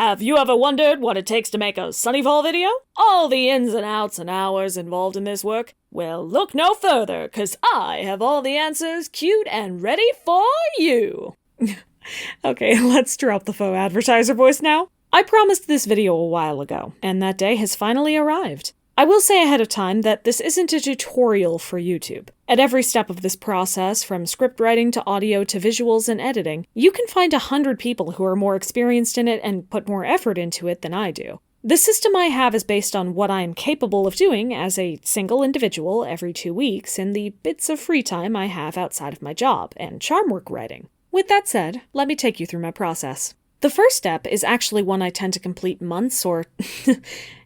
Have you ever wondered what it takes to make a Sunnyfall video? All the ins and outs and hours involved in this work? Well, look no further, cause I have all the answers queued and ready for you! Okay, let's drop the faux advertiser voice now. I promised this video a while ago, and that day has finally arrived. I will say ahead of time that this isn't a tutorial for YouTube. At every step of this process, from script writing to audio to visuals and editing, you can find 100 people who are more experienced in it and put more effort into it than I do. The system I have is based on what I am capable of doing as a single individual every 2 weeks in the bits of free time I have outside of my job and charm work writing. With that said, let me take you through my process. The first step is actually one I tend to complete months or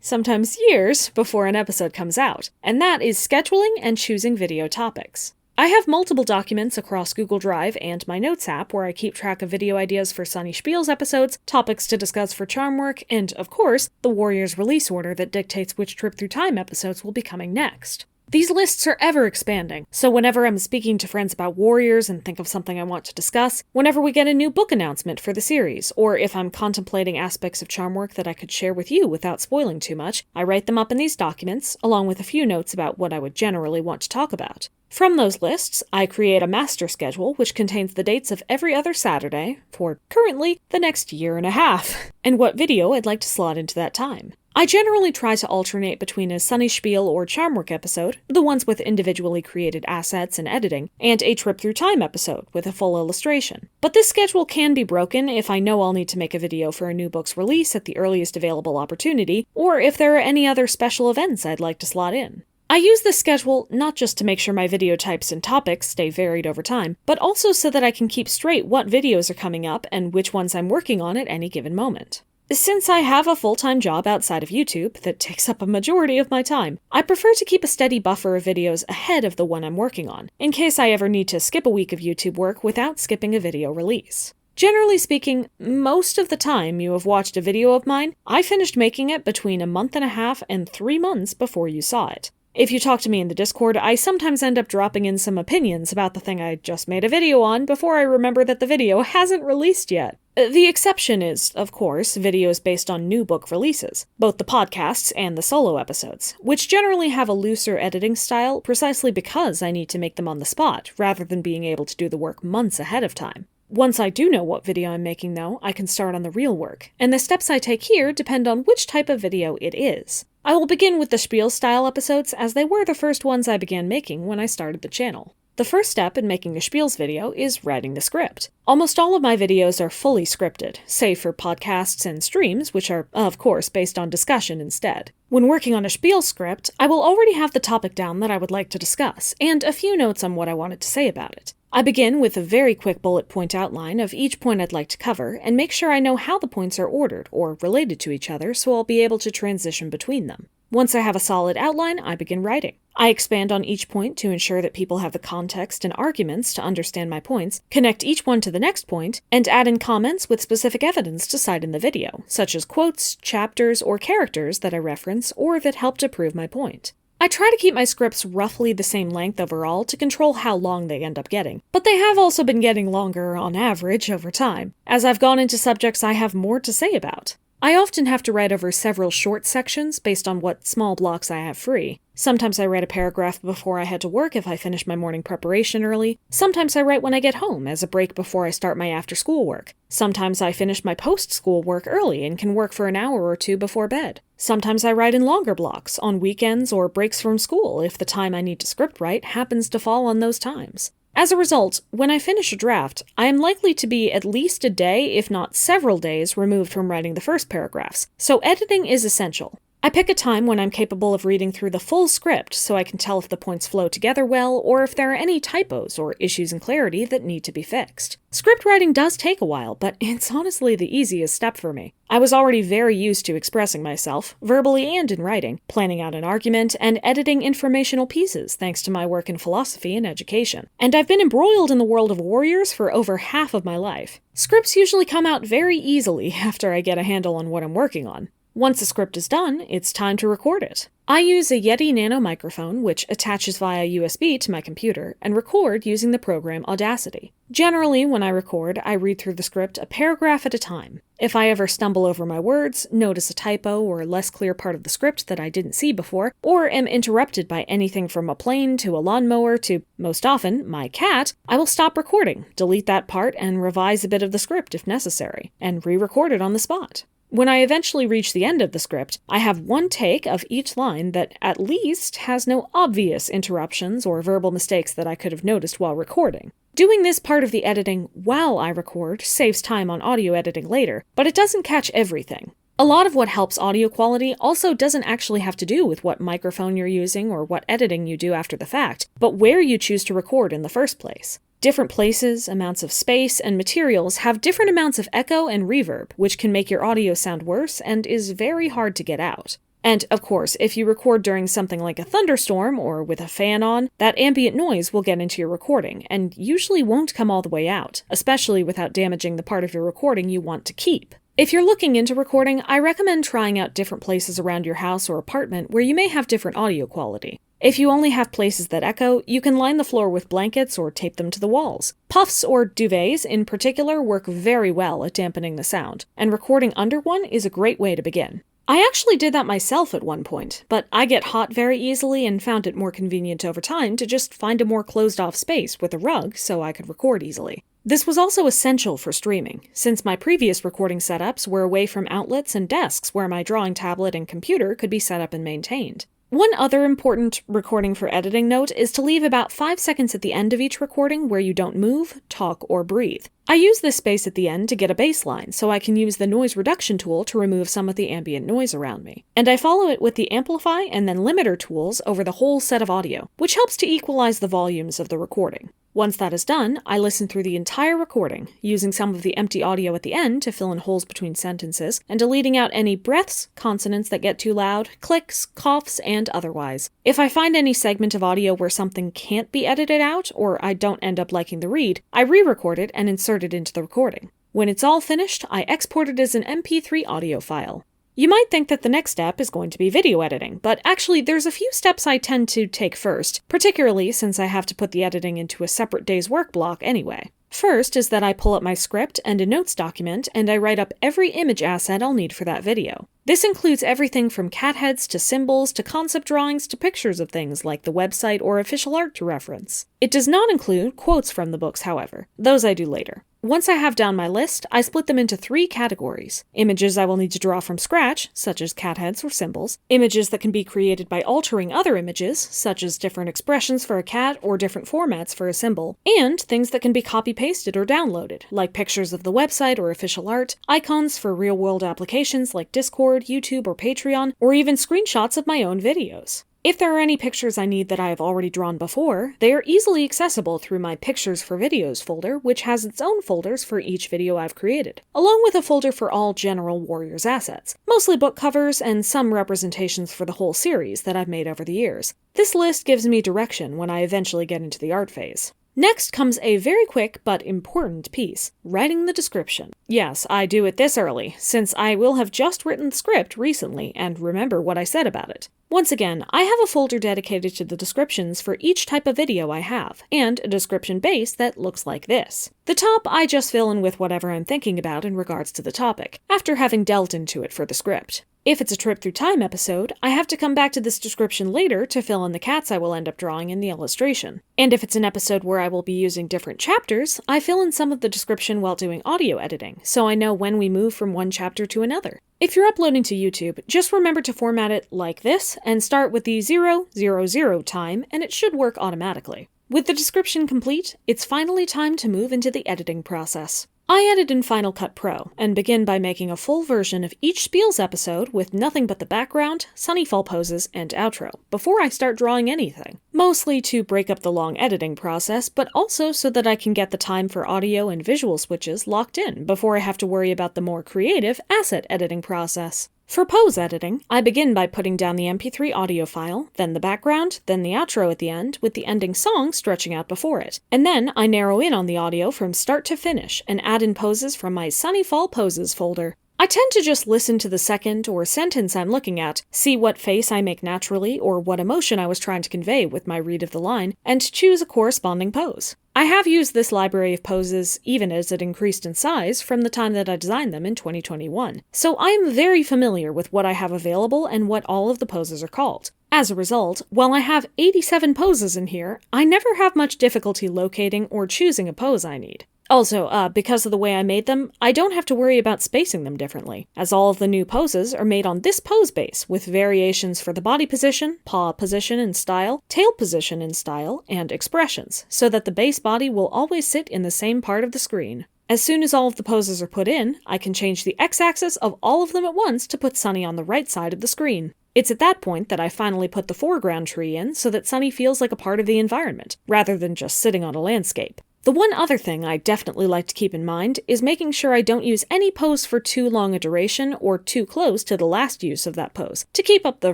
sometimes years before an episode comes out, and that is scheduling and choosing video topics. I have multiple documents across Google Drive and my Notes app where I keep track of video ideas for Sunny Spiels episodes, topics to discuss for charm work, and, of course, the Warriors release order that dictates which Trip Through Time episodes will be coming next. These lists are ever expanding, so whenever I'm speaking to friends about Warriors and think of something I want to discuss, whenever we get a new book announcement for the series, or if I'm contemplating aspects of charm work that I could share with you without spoiling too much, I write them up in these documents, along with a few notes about what I would generally want to talk about. From those lists, I create a master schedule which contains the dates of every other Saturday, for currently the next year and a half, and what video I'd like to slot into that time. I generally try to alternate between a Sunny Spiel or charm work episode, the ones with individually created assets and editing, and a Trip Through Time episode with a full illustration. But this schedule can be broken if I know I'll need to make a video for a new book's release at the earliest available opportunity, or if there are any other special events I'd like to slot in. I use this schedule not just to make sure my video types and topics stay varied over time, but also so that I can keep straight what videos are coming up and which ones I'm working on at any given moment. Since I have a full-time job outside of YouTube that takes up a majority of my time, I prefer to keep a steady buffer of videos ahead of the one I'm working on, in case I ever need to skip a week of YouTube work without skipping a video release. Generally speaking, most of the time you have watched a video of mine, I finished making it between a month and a half and 3 months before you saw it. If you talk to me in the Discord, I sometimes end up dropping in some opinions about the thing I just made a video on before I remember that the video hasn't released yet. The exception is, of course, videos based on new book releases, both the podcasts and the solo episodes, which generally have a looser editing style precisely because I need to make them on the spot, rather than being able to do the work months ahead of time. Once I do know what video I'm making, though, I can start on the real work, and the steps I take here depend on which type of video it is. I will begin with the Spiel-style episodes, as they were the first ones I began making when I started the channel. The first step in making a Spiels video is writing the script. Almost all of my videos are fully scripted, save for podcasts and streams, which are, of course, based on discussion instead. When working on a Spiel script, I will already have the topic down that I would like to discuss, and a few notes on what I wanted to say about it. I begin with a very quick bullet point outline of each point I'd like to cover, and make sure I know how the points are ordered or related to each other so I'll be able to transition between them. Once I have a solid outline, I begin writing. I expand on each point to ensure that people have the context and arguments to understand my points, connect each one to the next point, and add in comments with specific evidence to cite in the video, such as quotes, chapters, or characters that I reference or that help to prove my point. I try to keep my scripts roughly the same length overall to control how long they end up getting, but they have also been getting longer on average over time, as I've gone into subjects I have more to say about. I often have to write over several short sections based on what small blocks I have free. Sometimes I write a paragraph before I head to work if I finish my morning preparation early. Sometimes I write when I get home as a break before I start my after-school work. Sometimes I finish my post-school work early and can work for an hour or two before bed. Sometimes I write in longer blocks, on weekends or breaks from school if the time I need to script write happens to fall on those times. As a result, when I finish a draft, I am likely to be at least a day, if not several days, removed from writing the first paragraphs, so editing is essential. I pick a time when I'm capable of reading through the full script so I can tell if the points flow together well or if there are any typos or issues in clarity that need to be fixed. Script writing does take a while, but it's honestly the easiest step for me. I was already very used to expressing myself, verbally and in writing, planning out an argument, and editing informational pieces thanks to my work in philosophy and education. And I've been embroiled in the world of Warriors for over half of my life. Scripts usually come out very easily after I get a handle on what I'm working on. Once a script is done, it's time to record it. I use a Yeti Nano microphone, which attaches via USB to my computer, and record using the program Audacity. Generally, when I record, I read through the script a paragraph at a time. If I ever stumble over my words, notice a typo or a less clear part of the script that I didn't see before, or am interrupted by anything from a plane to a lawnmower to, most often, my cat, I will stop recording, delete that part, and revise a bit of the script if necessary, and re-record it on the spot. When I eventually reach the end of the script, I have one take of each line that at least has no obvious interruptions or verbal mistakes that I could have noticed while recording. Doing this part of the editing while I record saves time on audio editing later, but it doesn't catch everything. A lot of what helps audio quality also doesn't actually have to do with what microphone you're using or what editing you do after the fact, but where you choose to record in the first place. Different places, amounts of space, and materials have different amounts of echo and reverb, which can make your audio sound worse and is very hard to get out. And, of course, if you record during something like a thunderstorm or with a fan on, that ambient noise will get into your recording, and usually won't come all the way out, especially without damaging the part of your recording you want to keep. If you're looking into recording, I recommend trying out different places around your house or apartment where you may have different audio quality. If you only have places that echo, you can line the floor with blankets or tape them to the walls. Puffs or duvets, in particular, work very well at dampening the sound, and recording under one is a great way to begin. I actually did that myself at one point, but I get hot very easily and found it more convenient over time to just find a more closed-off space with a rug so I could record easily. This was also essential for streaming, since my previous recording setups were away from outlets and desks where my drawing tablet and computer could be set up and maintained. One other important recording for editing note is to leave about 5 seconds at the end of each recording where you don't move, talk, or breathe. I use this space at the end to get a baseline, so I can use the noise reduction tool to remove some of the ambient noise around me. And I follow it with the amplify and then limiter tools over the whole set of audio, which helps to equalize the volumes of the recording. Once that is done, I listen through the entire recording, using some of the empty audio at the end to fill in holes between sentences, and deleting out any breaths, consonants that get too loud, clicks, coughs, and otherwise. If I find any segment of audio where something can't be edited out, or I don't end up liking the read, I re-record it and insert it into the recording. When it's all finished, I export it as an MP3 audio file. You might think that the next step is going to be video editing, but actually there's a few steps I tend to take first, particularly since I have to put the editing into a separate day's work block anyway. First is that I pull up my script and a notes document, and I write up every image asset I'll need for that video. This includes everything from cat heads to symbols to concept drawings to pictures of things like the website or official art to reference. It does not include quotes from the books, however. Those I do later. Once I have down my list, I split them into 3 categories. Images I will need to draw from scratch, such as cat heads or symbols. Images that can be created by altering other images, such as different expressions for a cat or different formats for a symbol. And things that can be copy-pasted or downloaded, like pictures of the website or official art, icons for real-world applications like Discord, YouTube, or Patreon, or even screenshots of my own videos. If there are any pictures I need that I have already drawn before, they are easily accessible through my Pictures for Videos folder, which has its own folders for each video I've created, along with a folder for all general Warriors assets, mostly book covers and some representations for the whole series that I've made over the years. This list gives me direction when I eventually get into the art phase. Next comes a very quick but important piece, writing the description. Yes, I do it this early, since I will have just written the script recently and remember what I said about it. Once again, I have a folder dedicated to the descriptions for each type of video I have, and a description base that looks like this. The top I just fill in with whatever I'm thinking about in regards to the topic, after having delved into it for the script. If it's a Trip Through Time episode, I have to come back to this description later to fill in the cats I will end up drawing in the illustration. And if it's an episode where I will be using different chapters, I fill in some of the description while doing audio editing, so I know when we move from one chapter to another. If you're uploading to YouTube, just remember to format it like this and start with the 000 time, and it should work automatically. With the description complete, it's finally time to move into the editing process. I edit in Final Cut Pro, and begin by making a full version of each Spiels episode with nothing but the background, Sunnyfall poses, and outro, before I start drawing anything. Mostly to break up the long editing process, but also so that I can get the time for audio and visual switches locked in before I have to worry about the more creative asset editing process. For pose editing, I begin by putting down the MP3 audio file, then the background, then the outro at the end, with the ending song stretching out before it. And then I narrow in on the audio from start to finish and add in poses from my Sunnyfall poses folder. I tend to just listen to the second or sentence I'm looking at, see what face I make naturally or what emotion I was trying to convey with my read of the line, and choose a corresponding pose. I have used this library of poses, even as it increased in size, from the time that I designed them in 2021, so I am very familiar with what I have available and what all of the poses are called. As a result, while I have 87 poses in here, I never have much difficulty locating or choosing a pose I need. Also, because of the way I made them, I don't have to worry about spacing them differently, as all of the new poses are made on this pose base, with variations for the body position, paw position and style, tail position and style, and expressions, so that the base body will always sit in the same part of the screen. As soon as all of the poses are put in, I can change the x-axis of all of them at once to put Sunny on the right side of the screen. It's at that point that I finally put the foreground tree in so that Sunny feels like a part of the environment, rather than just sitting on a landscape. The one other thing I definitely like to keep in mind is making sure I don't use any pose for too long a duration or too close to the last use of that pose, to keep up the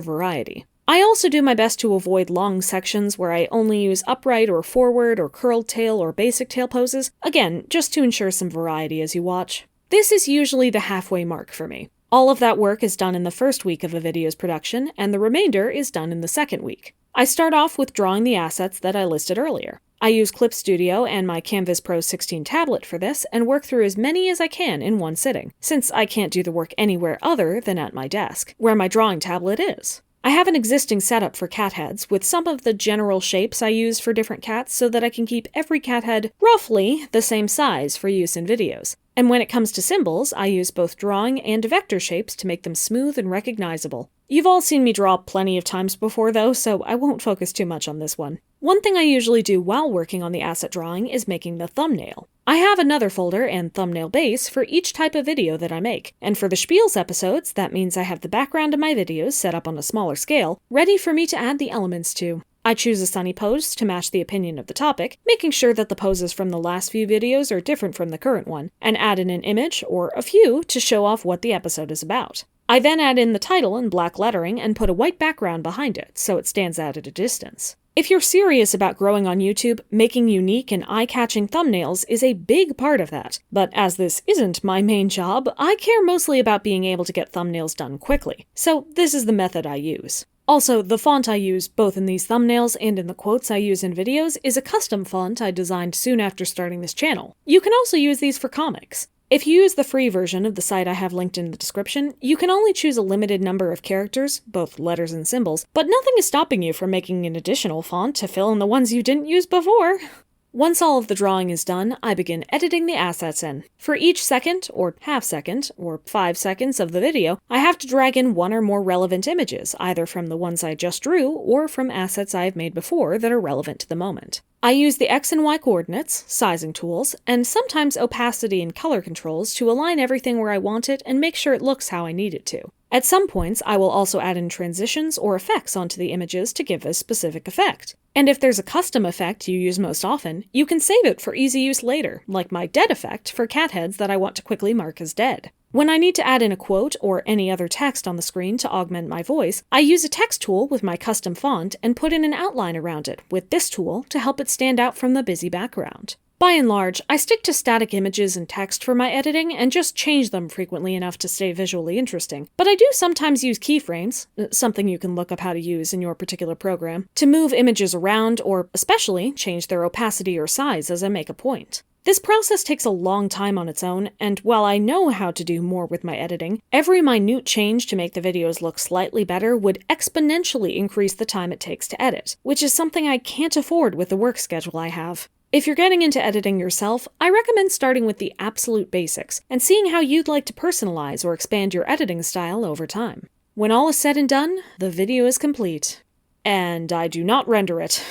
variety. I also do my best to avoid long sections where I only use upright or forward or curled tail or basic tail poses, again, just to ensure some variety as you watch. This is usually the halfway mark for me. All of that work is done in the first week of a video's production, and the remainder is done in the second week. I start off with drawing the assets that I listed earlier. I use Clip Studio and my Canvas Pro 16 tablet for this and work through as many as I can in one sitting, since I can't do the work anywhere other than at my desk, where my drawing tablet is. I have an existing setup for cat heads with some of the general shapes I use for different cats so that I can keep every cat head roughly the same size for use in videos. And when it comes to symbols, I use both drawing and vector shapes to make them smooth and recognizable. You've all seen me draw plenty of times before though, so I won't focus too much on this one. One thing I usually do while working on the asset drawing is making the thumbnail. I have another folder and thumbnail base for each type of video that I make, and for the Spiels episodes, that means I have the background of my videos set up on a smaller scale, ready for me to add the elements to. I choose a Sunny pose to match the opinion of the topic, making sure that the poses from the last few videos are different from the current one, and add in an image or a few to show off what the episode is about. I then add in the title in black lettering and put a white background behind it, so it stands out at a distance. If you're serious about growing on YouTube, making unique and eye-catching thumbnails is a big part of that. But as this isn't my main job, I care mostly about being able to get thumbnails done quickly, so this is the method I use. Also, the font I use, both in these thumbnails and in the quotes I use in videos, is a custom font I designed soon after starting this channel. You can also use these for comics. If you use the free version of the site I have linked in the description, you can only choose a limited number of characters, both letters and symbols, but nothing is stopping you from making an additional font to fill in the ones you didn't use before. Once all of the drawing is done, I begin editing the assets in. For each second, or half second, or 5 seconds of the video, I have to drag in one or more relevant images, either from the ones I just drew, or from assets I have made before that are relevant to the moment. I use the X and Y coordinates, sizing tools, and sometimes opacity and color controls to align everything where I want it and make sure it looks how I need it to. At some points, I will also add in transitions or effects onto the images to give a specific effect. And if there's a custom effect you use most often, you can save it for easy use later, like my dead effect for cat heads that I want to quickly mark as dead. When I need to add in a quote or any other text on the screen to augment my voice, I use a text tool with my custom font and put in an outline around it with this tool to help it stand out from the busy background. By and large, I stick to static images and text for my editing and just change them frequently enough to stay visually interesting. But I do sometimes use keyframes, something you can look up how to use in your particular program, to move images around or especially change their opacity or size as I make a point. This process takes a long time on its own, and while I know how to do more with my editing, every minute change to make the videos look slightly better would exponentially increase the time it takes to edit, which is something I can't afford with the work schedule I have. If you're getting into editing yourself, I recommend starting with the absolute basics and seeing how you'd like to personalize or expand your editing style over time. When all is said and done, the video is complete. And I do not render it.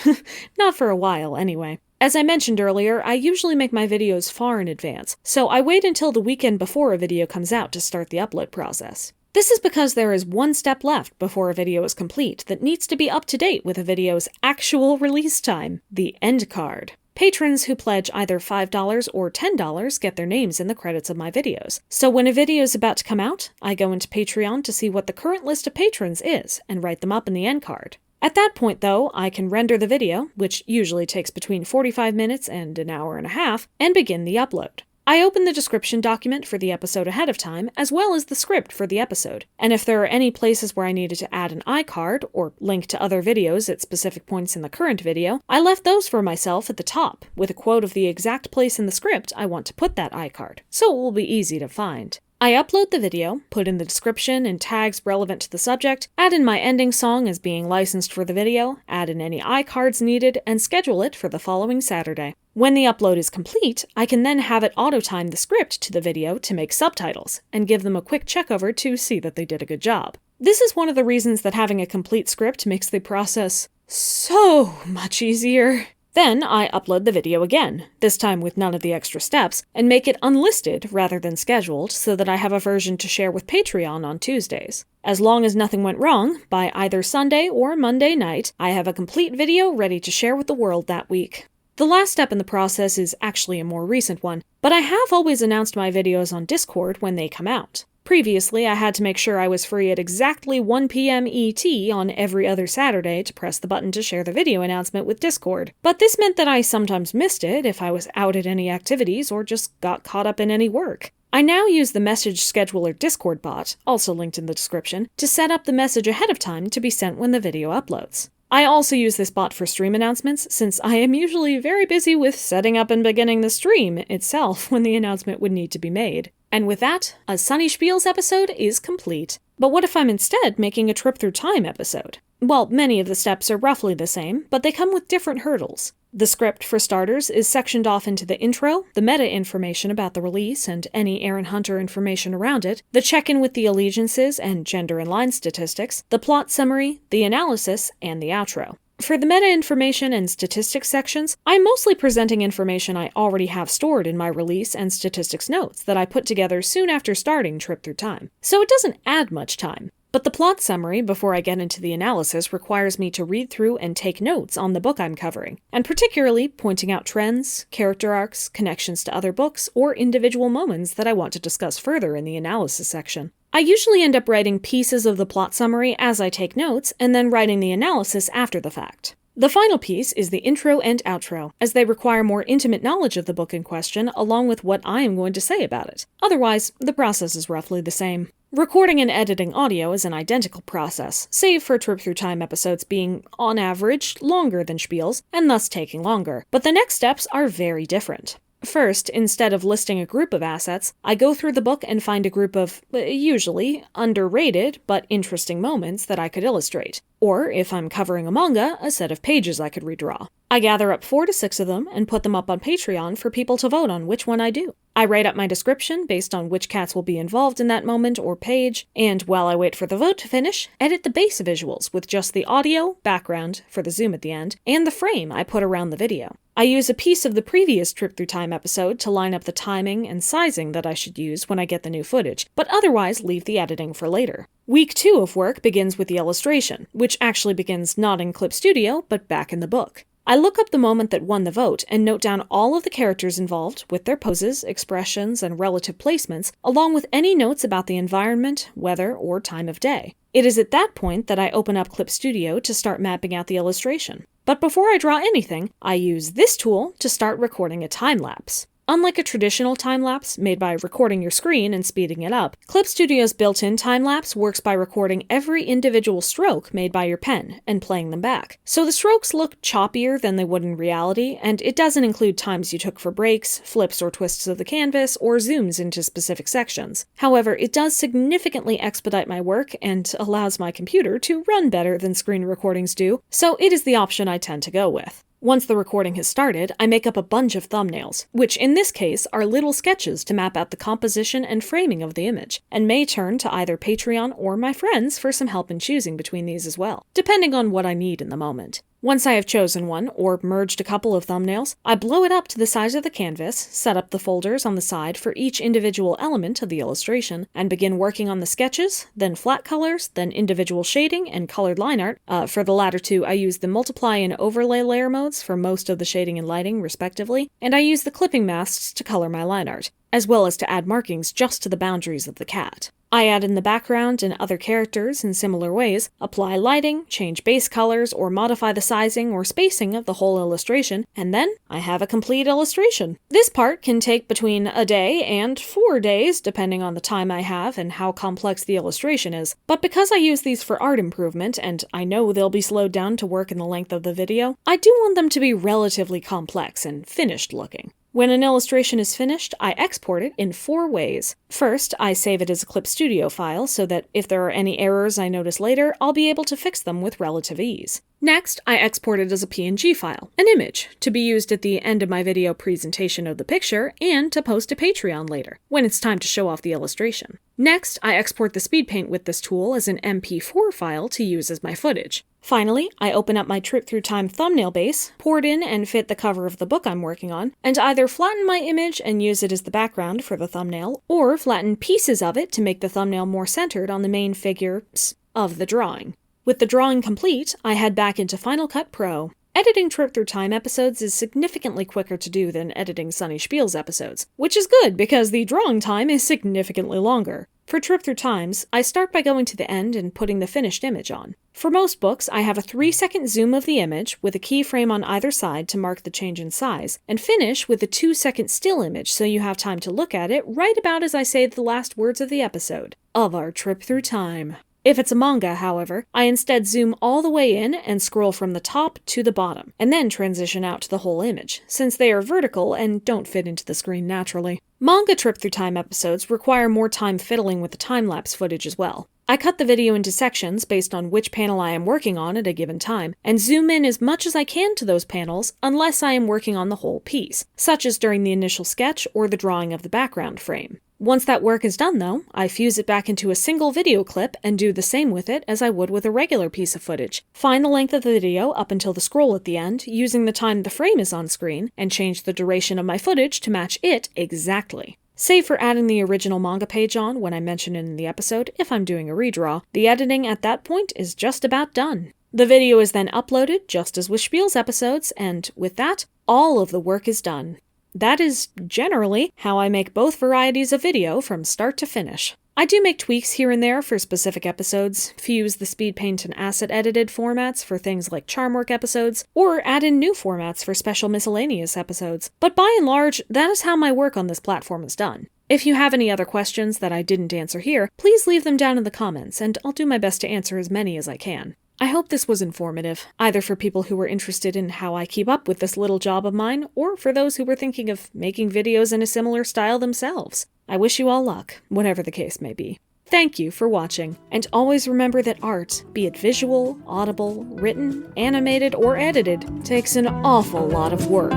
Not for a while, anyway. As I mentioned earlier, I usually make my videos far in advance, so I wait until the weekend before a video comes out to start the upload process. This is because there is one step left before a video is complete that needs to be up to date with a video's actual release time, the end card. Patrons who pledge either $5 or $10 get their names in the credits of my videos. So when a video is about to come out, I go into Patreon to see what the current list of patrons is and write them up in the end card. At that point, though, I can render the video, which usually takes between 45 minutes and an hour and a half, and begin the upload. I open the description document for the episode ahead of time, as well as the script for the episode, and if there are any places where I needed to add an iCard, or link to other videos at specific points in the current video, I left those for myself at the top, with a quote of the exact place in the script I want to put that iCard, so it will be easy to find. I upload the video, put in the description and tags relevant to the subject, add in my ending song as being licensed for the video, add in any iCards needed, and schedule it for the following Saturday. When the upload is complete, I can then have it auto-time the script to the video to make subtitles, and give them a quick check-over to see that they did a good job. This is one of the reasons that having a complete script makes the process so much easier. Then I upload the video again, this time with none of the extra steps, and make it unlisted rather than scheduled so that I have a version to share with Patreon on Tuesdays. As long as nothing went wrong, by either Sunday or Monday night, I have a complete video ready to share with the world that week. The last step in the process is actually a more recent one, but I have always announced my videos on Discord when they come out. Previously, I had to make sure I was free at exactly 1 p.m. ET on every other Saturday to press the button to share the video announcement with Discord, but this meant that I sometimes missed it if I was out at any activities or just got caught up in any work. I now use the message scheduler Discord bot, also linked in the description, to set up the message ahead of time to be sent when the video uploads. I also use this bot for stream announcements, since I am usually very busy with setting up and beginning the stream itself when the announcement would need to be made. And with that, a Sunny Spiels episode is complete. But what if I'm instead making a trip through time episode? Well, many of the steps are roughly the same, but they come with different hurdles. The script, for starters, is sectioned off into the intro, the meta information about the release and any Aaron Hunter information around it, the check-in with the allegiances and gender and line statistics, the plot summary, the analysis, and the outro. For the meta information and statistics sections, I'm mostly presenting information I already have stored in my release and statistics notes that I put together soon after starting Trip Through Time, so it doesn't add much time. But the plot summary before I get into the analysis requires me to read through and take notes on the book I'm covering, and particularly pointing out trends, character arcs, connections to other books, or individual moments that I want to discuss further in the analysis section. I usually end up writing pieces of the plot summary as I take notes, and then writing the analysis after the fact. The final piece is the intro and outro, as they require more intimate knowledge of the book in question, along with what I am going to say about it. Otherwise, the process is roughly the same. Recording and editing audio is an identical process, save for Trip Through Time episodes being, on average, longer than Spiels, and thus taking longer. But the next steps are very different. First, instead of listing a group of assets, I go through the book and find a group of, usually, underrated but interesting moments that I could illustrate. Or, if I'm covering a manga, a set of pages I could redraw. I gather up 4 to 6 of them and put them up on Patreon for people to vote on which one I do. I write up my description based on which cats will be involved in that moment or page, and while I wait for the vote to finish, edit the base visuals with just the audio, background, for the zoom at the end, and the frame I put around the video. I use a piece of the previous Trip Through Time episode to line up the timing and sizing that I should use when I get the new footage, but otherwise leave the editing for later. Week 2 of work begins with the illustration, which actually begins not in Clip Studio, but back in the book. I look up the moment that won the vote and note down all of the characters involved with their poses, expressions, and relative placements, along with any notes about the environment, weather, or time of day. It is at that point that I open up Clip Studio to start mapping out the illustration. But before I draw anything, I use this tool to start recording a time-lapse. Unlike a traditional time-lapse made by recording your screen and speeding it up, Clip Studio's built-in time-lapse works by recording every individual stroke made by your pen and playing them back. So the strokes look choppier than they would in reality, and it doesn't include times you took for breaks, flips or twists of the canvas, or zooms into specific sections. However, it does significantly expedite my work and allows my computer to run better than screen recordings do, so it is the option I tend to go with. Once the recording has started, I make up a bunch of thumbnails, which in this case are little sketches to map out the composition and framing of the image, and may turn to either Patreon or my friends for some help in choosing between these as well, depending on what I need in the moment. Once I have chosen one, or merged a couple of thumbnails, I blow it up to the size of the canvas, set up the folders on the side for each individual element of the illustration, and begin working on the sketches, then flat colors, then individual shading and colored line art. For the latter two, I use the multiply and overlay layer modes for most of the shading and lighting, respectively, and I use the clipping masks to color my line art. as well as to add markings just to the boundaries of the cat. I add in the background and other characters in similar ways, apply lighting, change base colors, or modify the sizing or spacing of the whole illustration, and then I have a complete illustration. This part can take between a day and 4 days, depending on the time I have and how complex the illustration is. But because I use these for art improvement, and I know they'll be slowed down to work in the length of the video, I do want them to be relatively complex and finished looking. When an illustration is finished, I export it in 4 ways. First, I save it as a Clip Studio file so that if there are any errors I notice later, I'll be able to fix them with relative ease. Next, I export it as a PNG file, an image, to be used at the end of my video presentation of the picture and to post to Patreon later, when it's time to show off the illustration. Next, I export the speed paint with this tool as an MP4 file to use as my footage. Finally, I open up my Trip Through Time thumbnail base, pour it in and fit the cover of the book I'm working on, and either flatten my image and use it as the background for the thumbnail, or flatten pieces of it to make the thumbnail more centered on the main figures of the drawing. With the drawing complete, I head back into Final Cut Pro. Editing Trip Through Time episodes is significantly quicker to do than editing Sunny Spiels episodes, which is good because the drawing time is significantly longer. For Trip Through Times, I start by going to the end and putting the finished image on. For most books, I have a 3-second zoom of the image with a keyframe on either side to mark the change in size, and finish with a 2-second still image so you have time to look at it right about as I say the last words of the episode, of our trip through time. If it's a manga, however, I instead zoom all the way in and scroll from the top to the bottom, and then transition out to the whole image, since they are vertical and don't fit into the screen naturally. Manga Trip Through Time episodes require more time fiddling with the time-lapse footage as well. I cut the video into sections based on which panel I am working on at a given time, and zoom in as much as I can to those panels unless I am working on the whole piece, such as during the initial sketch or the drawing of the background frame. Once that work is done, though, I fuse it back into a single video clip and do the same with it as I would with a regular piece of footage. Find the length of the video up until the scroll at the end, using the time the frame is on screen, and change the duration of my footage to match it exactly. Save for adding the original manga page on when I mention it in the episode, if I'm doing a redraw, the editing at that point is just about done. The video is then uploaded, just as with Spiels episodes, and with that, all of the work is done. That is generally how I make both varieties of video from start to finish. I do make tweaks here and there for specific episodes, fuse the speed paint and asset edited formats for things like charm work episodes, or add in new formats for special miscellaneous episodes. But by and large, that is how my work on this platform is done. If you have any other questions that I didn't answer here, please leave them down in the comments, and I'll do my best to answer as many as I can. I hope this was informative, either for people who were interested in how I keep up with this little job of mine, or for those who were thinking of making videos in a similar style themselves. I wish you all luck, whatever the case may be. Thank you for watching, and always remember that art, be it visual, audible, written, animated, or edited, takes an awful lot of work.